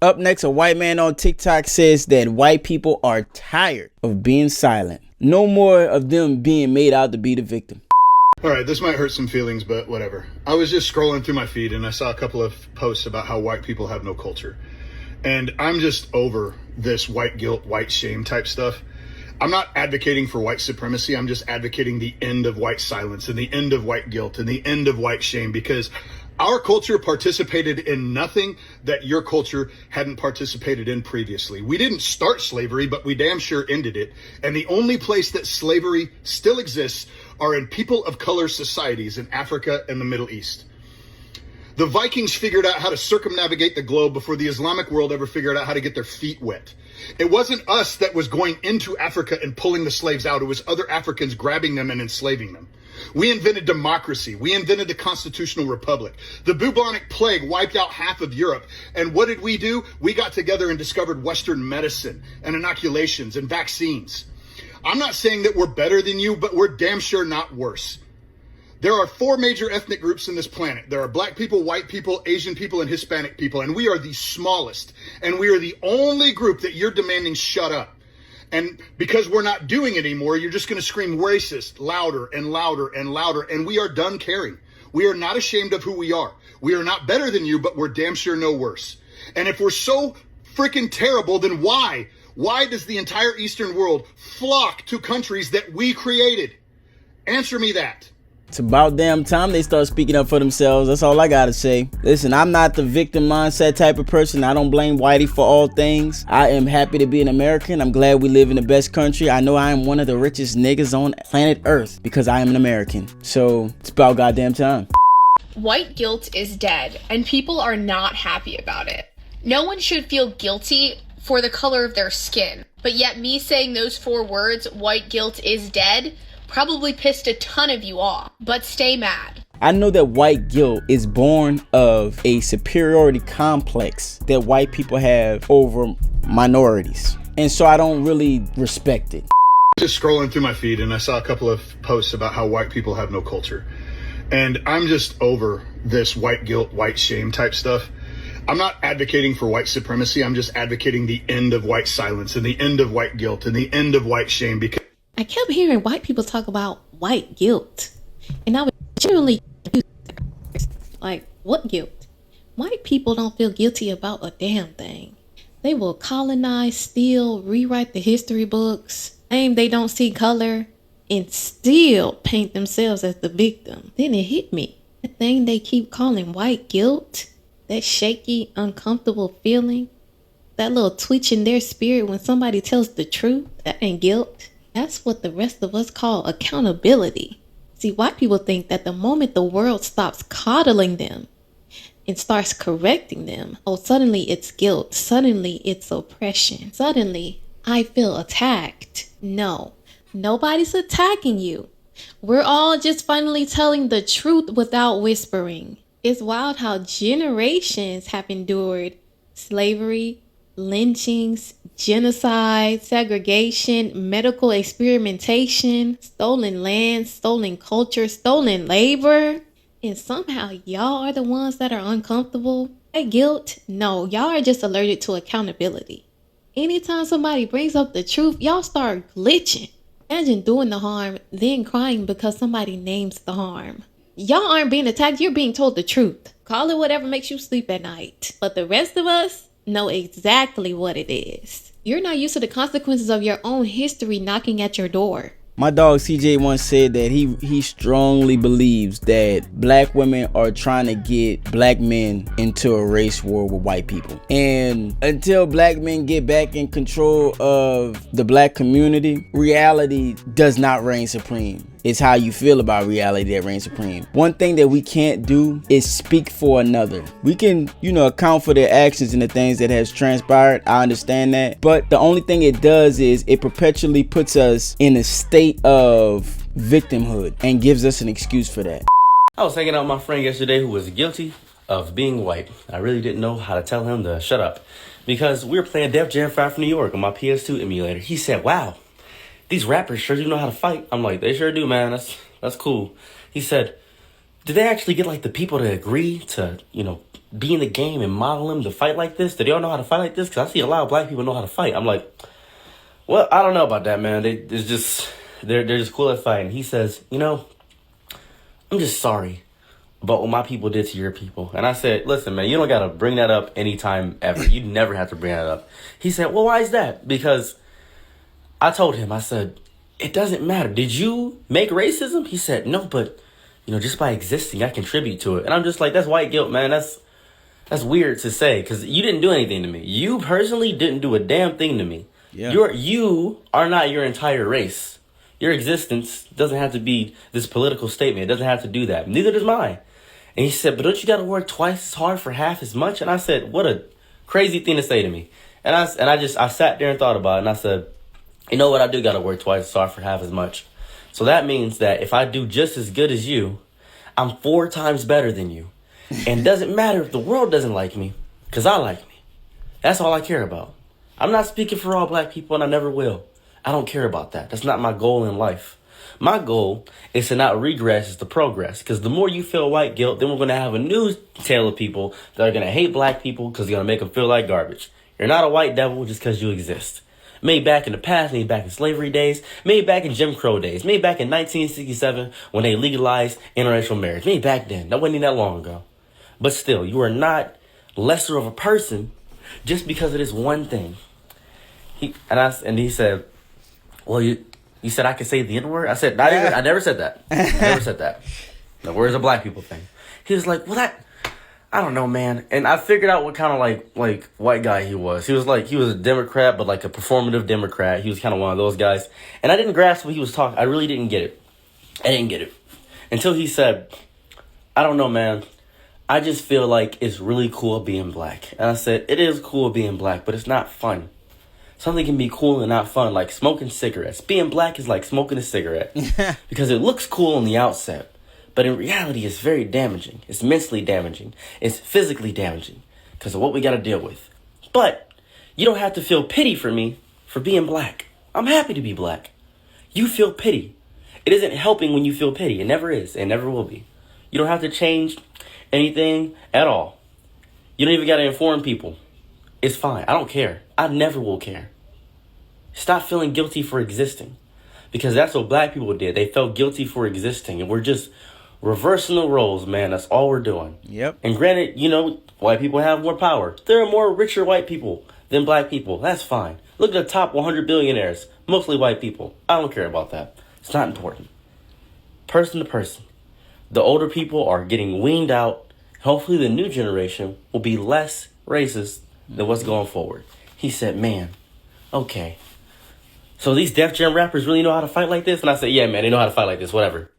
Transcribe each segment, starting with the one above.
Up next, a white man on TikTok says that white people are tired of being silent. No more of them being made out to be the victim. All right, this might hurt some feelings, but whatever. I was just scrolling through my feed and I saw a couple of posts about how white people have no culture. And I'm just over this white guilt, white shame type stuff. I'm not advocating for white supremacy. I'm just advocating the end of white silence and the end of white guilt and the end of white shame, because our culture participated in nothing that your culture hadn't participated in previously. We didn't start slavery, but we damn sure ended it. And the only place that slavery still exists are in people of color societies in Africa and the Middle East. The Vikings figured out how to circumnavigate the globe before the Islamic world ever figured out how to get their feet wet. It wasn't us that was going into Africa and pulling the slaves out. It was other Africans grabbing them and enslaving them. We invented democracy. We invented the constitutional republic. The bubonic plague wiped out half of Europe. And what did we do? We got together and discovered Western medicine and inoculations and vaccines. I'm not saying that we're better than you, but we're damn sure not worse. There are 4 major ethnic groups in this planet. There are black people, white people, Asian people, and Hispanic people. And we are the smallest. And we are the only group that you're demanding shut up. And because we're not doing it anymore, you're just going to scream racist louder and louder and louder. And we are done caring. We are not ashamed of who we are. We are not better than you, but we're damn sure no worse. And if we're so freaking terrible, then why? Why does the entire Eastern world flock to countries that we created? Answer me that. It's about damn time they start speaking up for themselves. That's all I gotta say. Listen, I'm not the victim mindset type of person. I don't blame Whitey for all things. I am happy to be an American. I'm glad we live in the best country. I know I am one of the richest niggas on planet Earth because I am an American. So it's about goddamn time. White guilt is dead, and people are not happy about it. No one should feel guilty for the color of their skin. But yet me saying those 4 words, white guilt is dead, probably pissed a ton of you off, but stay mad. I know that white guilt is born of a superiority complex that white people have over minorities. And so I don't really respect it. Just scrolling through my feed and I saw a couple of posts about how white people have no culture. And I'm just over this white guilt, white shame type stuff. I'm not advocating for white supremacy. I'm just advocating the end of white silence and the end of white guilt and the end of white shame, because I kept hearing white people talk about white guilt, and I was genuinely confused. Like, what guilt? White people don't feel guilty about a damn thing. They will colonize, steal, rewrite the history books, claim they don't see color, and still paint themselves as the victim. Then it hit me. The thing they keep calling white guilt, that shaky, uncomfortable feeling, that little twitch in their spirit when somebody tells the truth, that ain't guilt. That's what the rest of us call accountability. See, white people think that the moment the world stops coddling them and starts correcting them, oh, suddenly it's guilt. Suddenly it's oppression. Suddenly I feel attacked. No, nobody's attacking you. We're all just finally telling the truth without whispering. It's wild how generations have endured slavery, lynchings, genocide, segregation, medical experimentation, stolen land, stolen culture, stolen labor. And somehow y'all are the ones that are uncomfortable. That guilt? No, y'all are just allergic to accountability. Anytime somebody brings up the truth, y'all start glitching. Imagine doing the harm, then crying because somebody names the harm. Y'all aren't being attacked, you're being told the truth. Call it whatever makes you sleep at night. But the rest of us know exactly what it is. You're not used to the consequences of your own history knocking at your door. My dog CJ once said that he strongly believes that black women are trying to get black men into a race war with white people. And until black men get back in control of the black community, reality does not reign supreme. It's how you feel about reality that reigns supreme. One thing that we can't do is speak for another. We can, account for their actions and the things that has transpired. I understand that. But the only thing it does is it perpetually puts us in a state of victimhood and gives us an excuse for that. I was hanging out with my friend yesterday who was guilty of being white. I really didn't know how to tell him to shut up because we were playing Def Jam 5 from New York on my PS2 emulator. He said, "Wow, these rappers sure do know how to fight." I'm like, "They sure do, man. That's cool." He said, "Did they actually get like the people to agree to, be in the game and model them to fight like this? Do they all know how to fight like this? Because I see a lot of black people know how to fight. I'm like, well, I don't know about that, man. They're just cool at fighting. He says, you know, I'm just sorry about what my people did to your people. And I said, listen, man, you don't got to bring that up anytime ever. You never have to bring that up. He said, well, why is that? Because I told him, I said, it doesn't matter. Did you make racism? He said, no, but, you know, just by existing, I contribute to it. And I'm just like, that's white guilt, man. That's weird to say because you didn't do anything to me. You personally didn't do a damn thing to me. Yeah. You are not your entire race. Your existence doesn't have to be this political statement. It doesn't have to do that. Neither does mine. And he said, but don't you got to work twice as hard for half as much? And I said, what a crazy thing to say to me. And I sat there and thought about it. And I said, you know what? I do got to work twice as hard for half as much. So that means that if I do just as good as you, I'm 4 times better than you. And it doesn't matter if the world doesn't like me, because I like me. That's all I care about. I'm not speaking for all black people, and I never will. I don't care about that. That's not my goal in life. My goal is to not regress, is to progress. Because the more you feel white guilt, then we're going to have a new tail of people that are going to hate black people because they're going to make them feel like garbage. You're not a white devil just because you exist. Maybe back in the past, maybe back in slavery days, maybe back in Jim Crow days, maybe back in 1967 when they legalized interracial marriage. Maybe back then. That wasn't even that long ago. But still, you are not lesser of a person just because of this one thing. He said, well, you said I could say the N-word? I said, I never said that. I never said that. The word's a black people thing. He was like, well, I don't know, man. And I figured out what kind of like white guy he was. He was a Democrat, but like a performative Democrat. He was kind of one of those guys. And I didn't grasp what he was talking. I really didn't get it. I didn't get it. Until he said, I don't know, man. I just feel like it's really cool being black. And I said, it is cool being black, but it's not fun. Something can be cool and not fun, like smoking cigarettes. Being black is like smoking a cigarette because it looks cool on the outset, but in reality, it's very damaging. It's mentally damaging. It's physically damaging because of what we got to deal with. But you don't have to feel pity for me for being black. I'm happy to be black. You feel pity. It isn't helping when you feel pity. It never is. It never will be. You don't have to change anything at all. You don't even got to inform people. It's fine. I don't care. I never will care. Stop feeling guilty for existing. Because that's what black people did. They felt guilty for existing. And we're just reversing the roles, man. That's all we're doing. Yep. And granted, you know, white people have more power. There are more richer white people than black people. That's fine. Look at the top 100 billionaires. Mostly white people. I don't care about that. It's not important. Person to person. The older people are getting weaned out. Hopefully the new generation will be less racist than what's going forward. He said, man, okay. So these Def Jam rappers really know how to fight like this? And I said, yeah, man, they know how to fight like this, whatever.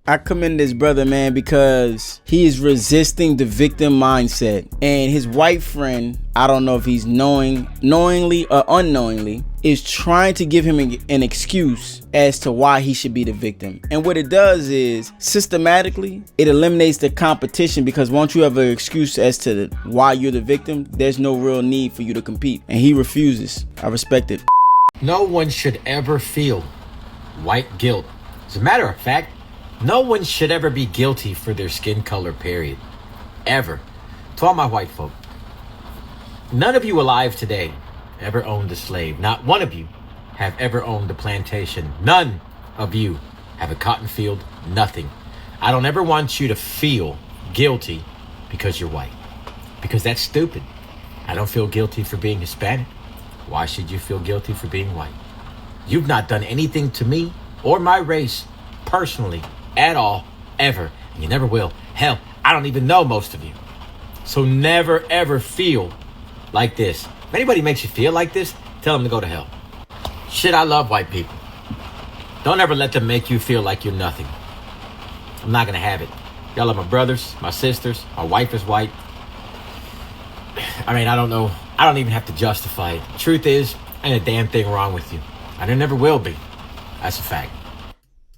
I commend this brother, man, because he is resisting the victim mindset. And his white friend, I don't know if he's knowingly or unknowingly, is trying to give him an excuse as to why he should be the victim. And what it does is, systematically, it eliminates the competition, because once you have an excuse as to why you're the victim, there's no real need for you to compete. And he refuses. I respect it. No one should ever feel white guilt. As a matter of fact, no one should ever be guilty for their skin color, period. Ever. To all my white folk, none of you alive today ever owned a slave. Not one of you have ever owned a plantation. None of you have a cotton field. Nothing. I don't ever want you to feel guilty because you're white, because that's stupid. I don't feel guilty for being Hispanic. Why should you feel guilty for being white? You've not done anything to me or my race personally at all, ever. And you never will. Hell, I don't even know most of you. So never, ever feel like this. If anybody makes you feel like this, tell them to go to hell. Shit, I love white people. Don't ever let them make you feel like you're nothing. I'm not gonna have it. Y'all are my brothers, my sisters, my wife is white. I mean, I don't know. I don't even have to justify it. Truth is, ain't a damn thing wrong with you. And there never will be. That's a fact.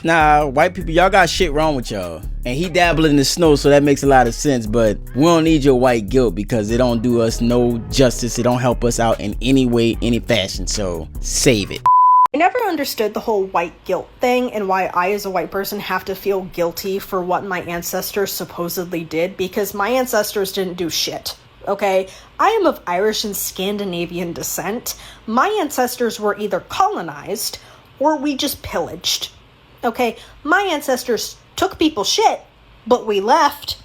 Nah, white people, y'all got shit wrong with y'all. And he dabbling in the snow, so that makes a lot of sense. But we don't need your white guilt, because it don't do us no justice. It don't help us out in any way, any fashion. So save it. I never understood the whole white guilt thing and why I as a white person have to feel guilty for what my ancestors supposedly did, because my ancestors didn't do shit. Okay, I am of Irish and Scandinavian descent. My ancestors were either colonized or we just pillaged. Okay, my ancestors took people's shit, but we left.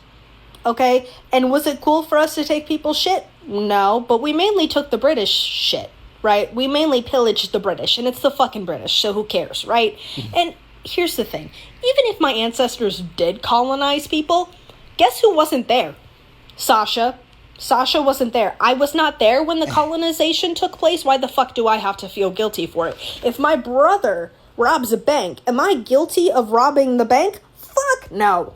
Okay, and was it cool for us to take people's shit? No, but we mainly took the British shit, right? We mainly pillaged the British, and it's the fucking British, so who cares, right? And here's the thing, even if my ancestors did colonize people, guess who wasn't there? Sasha. Sasha wasn't there. I was not there when the colonization took place. Why the fuck do I have to feel guilty for it? If my brother robs a bank, am I guilty of robbing the bank? Fuck no.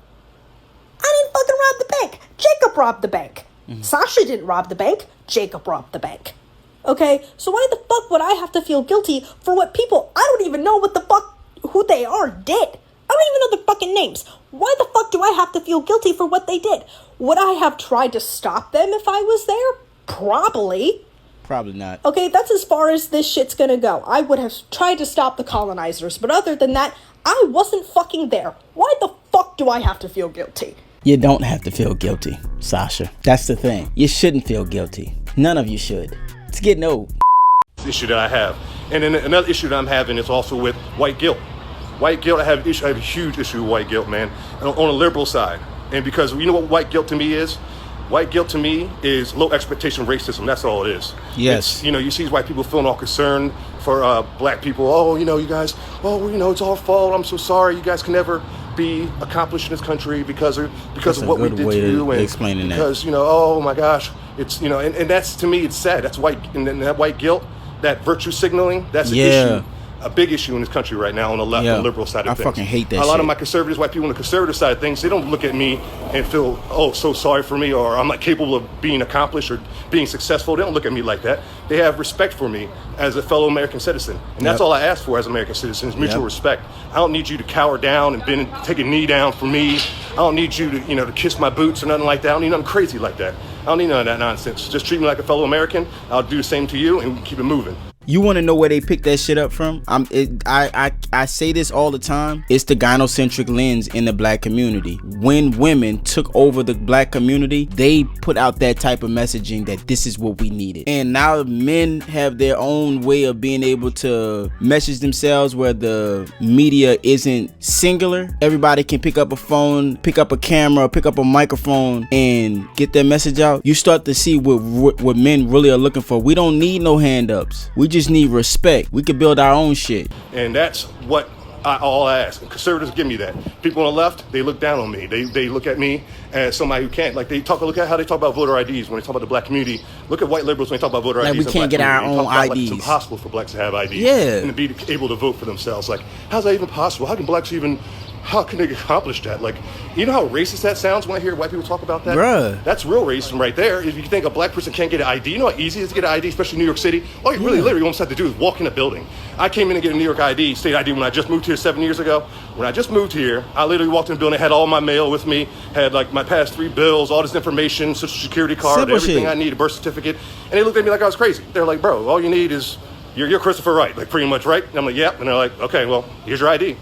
I didn't fucking rob the bank. Jacob robbed the bank. Sasha didn't rob the bank. Jacob robbed the bank. Okay, so why the fuck would I have to feel guilty for what people I don't even know what the fuck who they are did? I don't even know their fucking names. Why the fuck do I have to feel guilty for what they did? Would I have tried to stop them if I was there? Probably. Probably not. Okay, that's as far as this shit's gonna go. I would have tried to stop the colonizers, but other than that, I wasn't fucking there. Why the fuck do I have to feel guilty? You don't have to feel guilty, Sasha. That's the thing. You shouldn't feel guilty. None of you should. It's getting old. Issue that I have. And then another issue that I'm having is also with white guilt. White guilt, I have a huge issue with white guilt, man, on a liberal side. And because you know what white guilt to me is? White guilt to me is low expectation racism. That's all it is. Yes. It's, you see white people feeling all concerned for black people. Oh, you guys, it's our fault. I'm so sorry. You guys can never be accomplished in this country because of what we did to you. And explaining because, oh my gosh, it's, and that's, to me, it's sad. That's white, and that white guilt, that virtue signaling, that's an issue. A big issue in this country right now on the left and liberal side of things. I fucking hate that A lot shit. of my conservatives, white people on the conservative side of things, they don't look at me and feel, oh, so sorry for me, or I'm not capable of being accomplished or being successful. They don't look at me like that. They have respect for me as a fellow American citizen. And that's all I ask for as an American citizen is mutual respect. I don't need you to cower down and take a knee down for me. I don't need you to, to kiss my boots or nothing like that. I don't need nothing crazy like that. I don't need none of that nonsense. Just treat me like a fellow American. I'll do the same to you and keep it moving. You want to know where they picked that shit up from? I say this all the time. It's the gynocentric lens in the black community. When women took over the black community, they put out that type of messaging that this is what we needed. And now men have their own way of being able to message themselves where the media isn't singular. Everybody can pick up a phone, pick up a camera, pick up a microphone and get their message out. You start to see what men really are looking for. We don't need no hand ups. We just need respect. We can build our own shit. And that's what I ask. Conservatives give me that. People on the left, they look down on me. They look at me as somebody who can't. Like look at how they talk about voter IDs when they talk about the black community. Look at white liberals when they talk about voter IDs. Like we can't get our own IDs. Like it's impossible for blacks to have IDs. Yeah. And to be able to vote for themselves. Like, how's that even possible? How can they accomplish that? Like, you know how racist that sounds when I hear white people talk about that? Bruh. That's real racism right there. If you think a black person can't get an ID, you know how easy it is to get an ID, especially in New York City? All you literally almost have to do is walk in a building. I came in and get a New York ID, state ID, when I just moved here 7 years ago. When I just moved here, I literally walked in the building, had all my mail with me, had like my past 3 bills, all this information, social security card, Simple everything shit. I need, a birth certificate. And they looked at me like I was crazy. They're like, bro, all you need is, you're Christopher Wright, like pretty much, right? And I'm like, yep. And they're like, okay, well, here's your ID.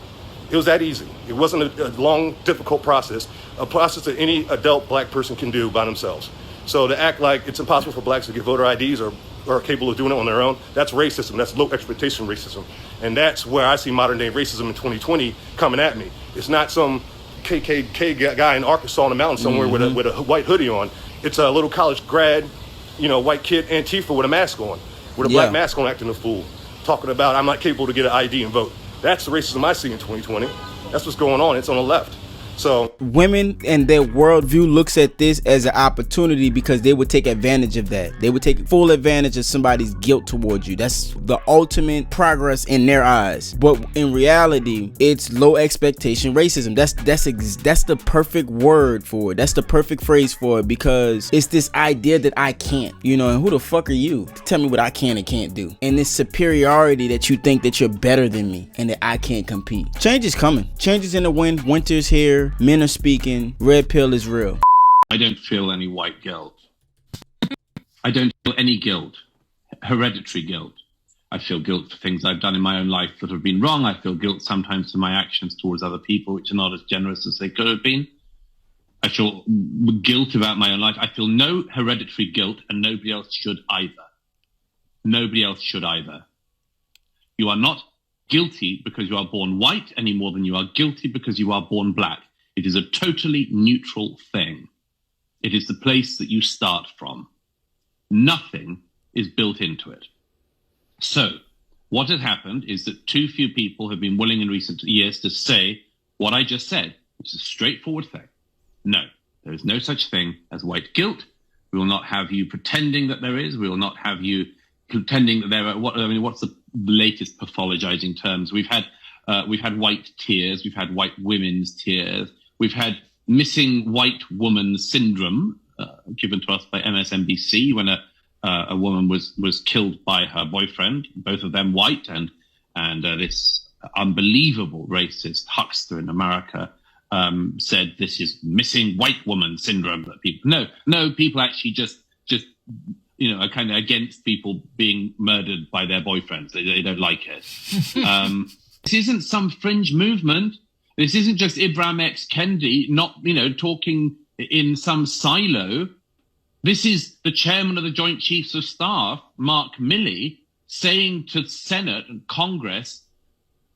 It was that easy. It wasn't a long, difficult process, a process that any adult black person can do by themselves. So to act like it's impossible for blacks to get voter IDs or are capable of doing it on their own, that's racism. That's low expectation racism. And that's where I see modern day racism in 2020 coming at me. It's not some KKK guy in Arkansas on the mountain somewhere with a white hoodie on. It's a little college grad, white kid, Antifa with a mask on, with a black mask on, acting a fool, talking about I'm not capable to get an ID and vote. That's the racism I see in 2020. That's what's going on. It's on the left. So women and their worldview looks at this as an opportunity because they would take advantage of that. They would take full advantage of somebody's guilt towards you. That's the ultimate progress in their eyes. But in reality, it's low expectation racism. That's the perfect word for it. That's the perfect phrase for it, because it's this idea that I can't, and who the fuck are you to tell me what I can and can't do? And this superiority that you think that you're better than me and that I can't compete. Change is coming. Change is in the wind. Winter's here. Men are speaking. Red pill is real. I don't feel any white guilt. I don't feel any guilt, hereditary guilt. I feel guilt for things I've done in my own life that have been wrong. I feel guilt sometimes for my actions towards other people, which are not as generous as they could have been. I feel guilt about my own life. I feel no hereditary guilt, and nobody else should either. Nobody else should either. You are not guilty because you are born white any more than you are guilty because you are born black. It is a totally neutral thing. It is the place that you start from. Nothing is built into it. So what has happened is that too few people have been willing in recent years to say what I just said, which is a straightforward thing. No, there is no such thing as white guilt. We will not have you pretending that there is. We will not have you pretending that there are. What's the latest pathologizing terms? We've had white tears. We've had white women's tears. We've had missing white woman syndrome given to us by MSNBC when a woman was killed by her boyfriend. Both of them white, and this unbelievable racist huckster in America said this is missing white woman syndrome. That people people actually just are kind of against people being murdered by their boyfriends. They don't like it. This isn't some fringe movement. This isn't just Ibram X. Kendi not talking in some silo. This is the chairman of the Joint Chiefs of Staff, Mark Milley, saying to Senate and Congress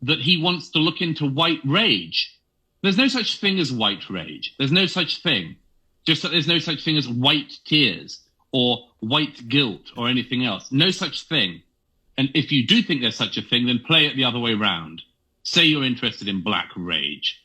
that he wants to look into white rage. There's no such thing as white rage. There's no such thing. Just that there's no such thing as white tears or white guilt or anything else. No such thing. And if you do think there's such a thing, then play it the other way around. Say you're interested in black rage.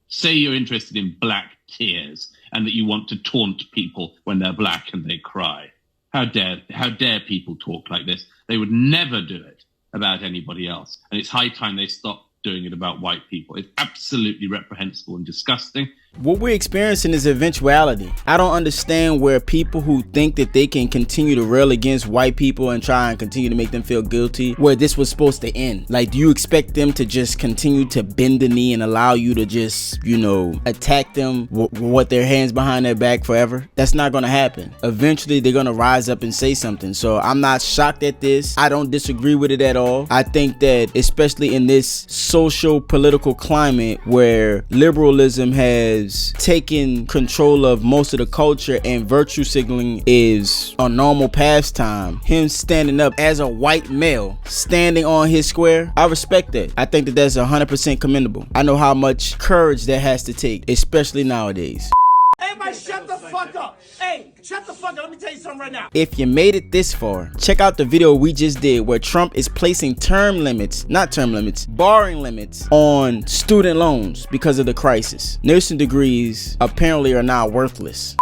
Say you're interested in black tears and that you want to taunt people when they're black and they cry. How dare people talk like this? They would never do it about anybody else. And it's high time they stop doing it about white people. It's absolutely reprehensible and disgusting. What we're experiencing is eventuality. I don't understand where people who think that they can continue to rail against white people and try and continue to make them feel guilty, where this was supposed to end. Like, do you expect them to just continue to bend the knee and allow you to just, attack them with their hands behind their back forever? That's not gonna happen. Eventually, they're gonna rise up and say something. So I'm not shocked at this. I don't disagree with it at all. I think that, especially in this social political climate where liberalism has taken control of most of the culture and virtue signaling is a normal pastime, him standing up as a white male, standing on his square, I respect that. I think that that's 100% commendable. I know how much courage that has to take, especially nowadays. Everybody shut the fuck up. Hey, shut the fuck up. Let me tell you something right now. If you made it this far, check out the video we just did where Trump is placing borrowing limits on student loans because of the crisis. Nursing degrees apparently are now worthless.